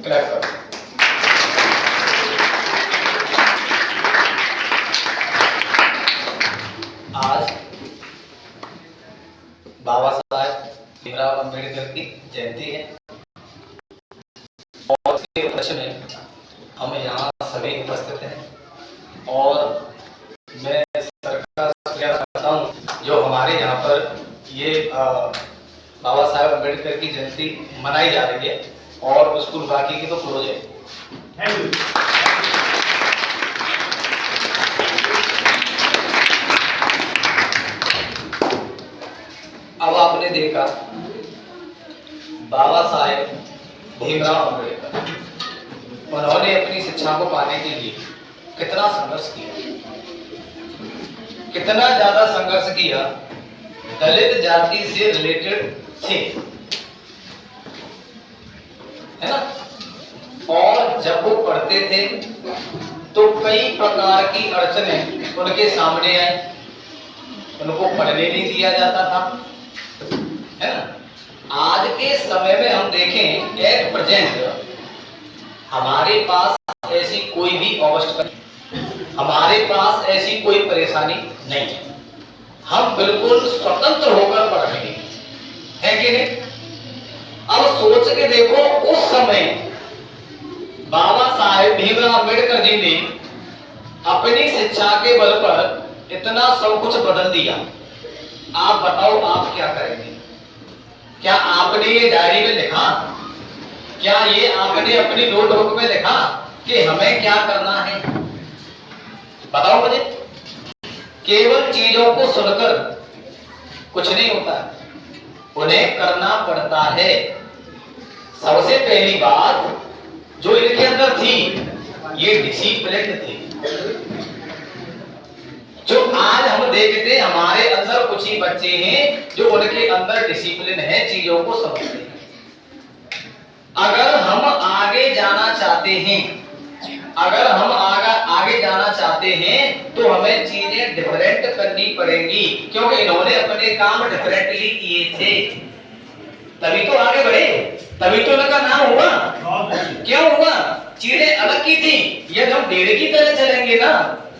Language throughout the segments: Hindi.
क्लैप करो। आज बाबा साहेब भीमराव अम्बेडकर की जयंती है और इसके उपलक्ष्य में हम यहाँ सभी उपस्थित हैं और मैं सरकार का शुक्रिया करता हूँ जो हमारे यहाँ पर ये बाबा साहेब अम्बेडकर की जयंती मनाई जा रही है और स्कूल बाकी की तो क्लोज है। Thank you. अब आपने देखा बाबा साहेब भीमराव अम्बेडकर, उन्होंने अपनी शिक्षा को पाने के लिए कितना संघर्ष किया, कितना ज्यादा संघर्ष किया। दलित जाति से रिलेटेड थे, है ना। और जब वो पढ़ते थे तो कई प्रकार की अड़चनें उनके सामने आई, उनको पढ़ने नहीं दिया जाता था, है ना। आज के समय में हम देखें एट प्रेजेंट हमारे पास ऐसी कोई भी अवस्था नहीं, हमारे पास ऐसी कोई परेशानी नहीं है, हम बिल्कुल स्वतंत्र होकर पढ़ रहे हैं कि नहीं। अब सोच के देखो उस समय बाबा साहेब भीमराव अम्बेडकर जी ने अपनी शिक्षा के बल पर इतना सब कुछ बदल दिया। आप बताओ आप क्या करेंगे? क्या आपने ये डायरी में लिखा? क्या ये आपने अपनी नोटबुक में लिखा कि हमें क्या करना है? बताओ मुझे। केवल चीजों को सुनकर कुछ नहीं होता, उन्हें करना पड़ता है। सबसे पहली बात जो इनके अंदर थी ये डिसिप्लिन थी। जो आज हम देखते हैं हमारे अंदर कुछ ही बच्चे हैं जो उनके अंदर डिसिप्लिन है, चीजों को समझते हैं। अगर हम आगे जाना चाहते हैं, अगर हम आगे जाना चाहते हैं तो हमें चीजें डिफरेंट करनी पड़ेंगी, क्योंकि इन्होंने अपने काम डिफरेंटली किए थे, तभी तो आगे बढ़े, तभी तो इनका नाम हुआ। क्यों हुआ? चीजें अलग की थी। यदि हम डेढ़ की तरह चलेंगे ना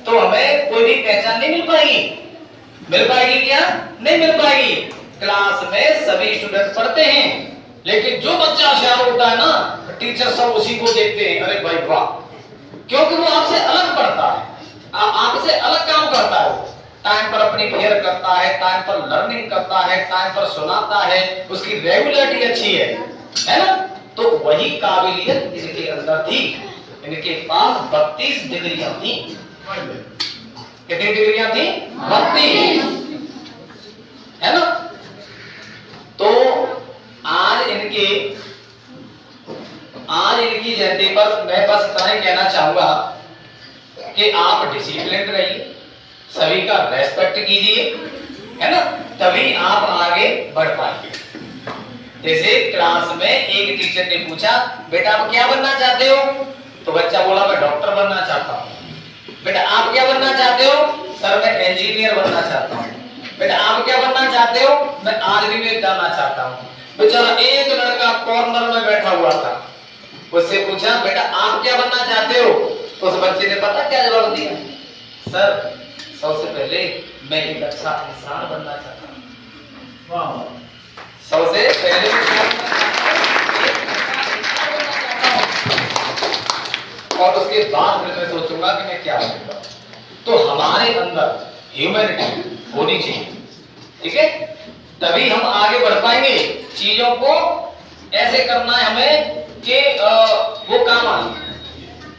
तो हमें कोई भी पहचान नहीं मिल पाएगी। मिल पाएगी क्या? नहीं मिल पाएगी। क्लास में सभी स्टूडेंट पढ़ते हैं, लेकिन जो बच्चा होशियार होता है ना, टीचर सब उसी को देखते हैं, अरे भाई वाह, क्योंकि वो आपसे अलग पढ़ता है, आपसे अलग काम करता है। टाइम पर अपनी केयर करता है, टाइम पर लर्निंग करता है, टाइम पर सुनाता है, उसकी रेगुलरिटी अच्छी है ना। तो वही काबिलियत इनके अंदर थी। इनके पास 32 डिग्रियां थी। कितनी डिग्रियां थी? 32, है ना। तो आज इनकी जयंती पर मैं बस इतना ही कहना चाहूंगा कि आप डिसिप्लिन रहिए, सभी का रेस्पेक्ट कीजिए, है ना, तभी आप आगे बढ़ पाएंगे। जैसे क्लास में एक टीचर ने पूछा, बेटा आप क्या बनना चाहते हो? तो बच्चा बोला मैं डॉक्टर बनना चाहता हूँ। बेटा आप क्या बनना चाहते हो? सर मैं इंजीनियर बनना चाहता हूँ। बेटा आप क्या बनना चाहते हो? मैं आर्मी में जाना चाहता हूँ। बेचारा एक लड़का कॉर्नर में बैठा हुआ था, उससे पूछा बेटा आप क्या बनना चाहते हो? तो उस बच्चे ने पता क्या जवाब दिया? सर सबसे पहले मैं एक अच्छा इंसान बनना चाहता हूँ। सबसे पहले और उसके बाद फिर मैं सोचूंगा कि मैं क्या बनूंगा। तो हमारे अंदर ह्यूमैनिटी होनी चाहिए, ठीक है, तभी हम आगे बढ़ पाएंगे। चीजों को ऐसे करना है हमें कि वो काम आए,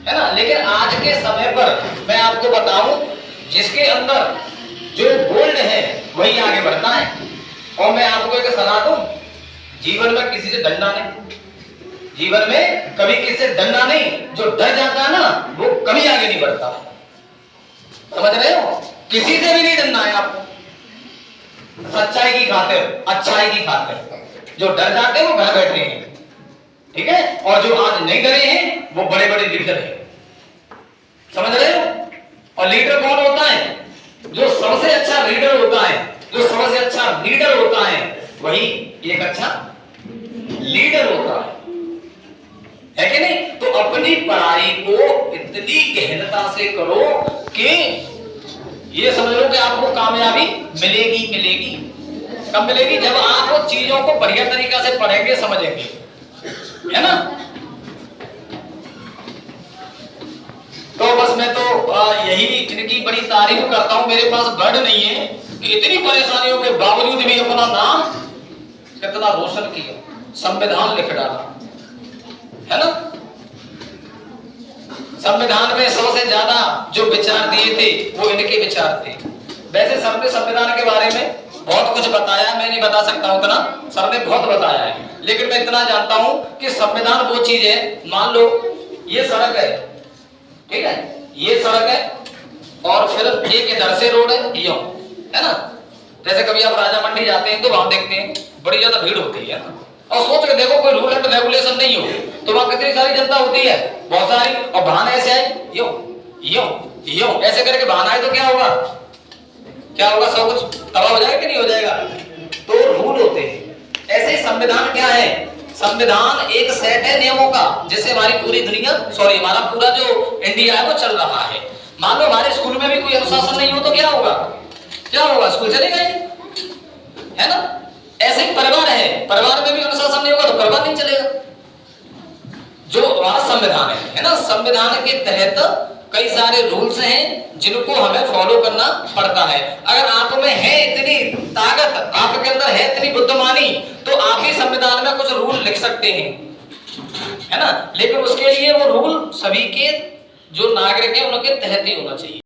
है ना। लेकिन आज के समय पर मैं आपको बताऊं, जिसके अंदर जो बोल्ड है वही आगे बढ़ता है। और मैं आपको एक सलाह दूं, जीवन में किसी से डरना नहीं, जीवन में कभी किसी से डरना नहीं। जो डर जाता है ना वो कभी आगे नहीं बढ़ता। समझ रहे हो? किसी से भी नहीं डरना है आपको, सच्चाई की खातिर, अच्छाई की खातिर। जो डर जाते हैं वो घर बैठे हैं, ठीक है, और जो आज नहीं डरे हैं वो बड़े बड़े लीडर हैं। समझ रहे हो? और लीडर कौन होता है? जो सबसे अच्छा लीडर होता है, जो सबसे अच्छा लीडर होता है वही एक अच्छा लीडर होता है कि नहीं? अपनी पढ़ाई को इतनी गहनता से करो कि ये समझ लो कि आपको कामयाबी मिलेगी। मिलेगी कब मिलेगी? जब आप चीजों को बढ़िया तरीका से पढ़ेंगे, समझेंगे, है ना। तो बस मैं तो यही इनकी बड़ी तारीफ करता हूं। मेरे पास वर्ड नहीं है कि इतनी परेशानियों के बावजूद भी अपना नाम कितना रोशन किया, संविधान लिख डाला, है ना। संविधान में 100 से ज्यादा जो विचार दिए थे वो इनके विचार थे। वैसे सर ने संविधान के बारे में बहुत कुछ बताया, मैं नहीं बता सकता उतना, सर ने बहुत बताया है, लेकिन मैं इतना जानता हूं कि संविधान वो चीज है, मान लो ये सड़क है, ठीक है, ये सड़क है और फिर एक इधर से रोड है, यूं, है ना। जैसे कभी आप राजा मंडी जाते हैं तो वहां देखते हैं बड़ी ज्यादा भीड़ होती है ना, और सोच के देखो कोई रूल एंड रेगुलेशन नहीं हो तो वहां कितनी सारी जनता होती है, बहुत सारी, और वाहन ऐसे आए, यूं यूं यूं ऐसे करके वाहन आए तो क्या होगा? क्या होगा? सब कुछ तबाह हो जाएगा कि नहीं हो जाएगा? तो रूल होते हैं। ऐसे ही संविधान क्या है? संविधान एक सेट है नियमों का, जिससे हमारी पूरी दुनिया, सॉरी हमारा पूरा जो इंडिया है वो चल रहा है। मान लो हमारे स्कूल में भी कोई अनुशासन नहीं हो तो क्या होगा? क्या होगा? स्कूल चलेगा ही, है ना। ऐसे ही परिवार है, परिवार में भी अनुशासन नहीं होगा तो परिवार नहीं चलेगा। जो हमारा संविधान है ना, संविधान के तहत कई सारे रूल्स हैं जिनको हमें फॉलो करना पड़ता है। अगर आप में है इतनी ताकत, आपके अंदर है इतनी बुद्धिमानी, तो आप ही संविधान में कुछ रूल लिख सकते हैं, है ना। लेकिन उसके लिए वो रूल सभी के जो नागरिक हैं उनके तहत ही होना चाहिए।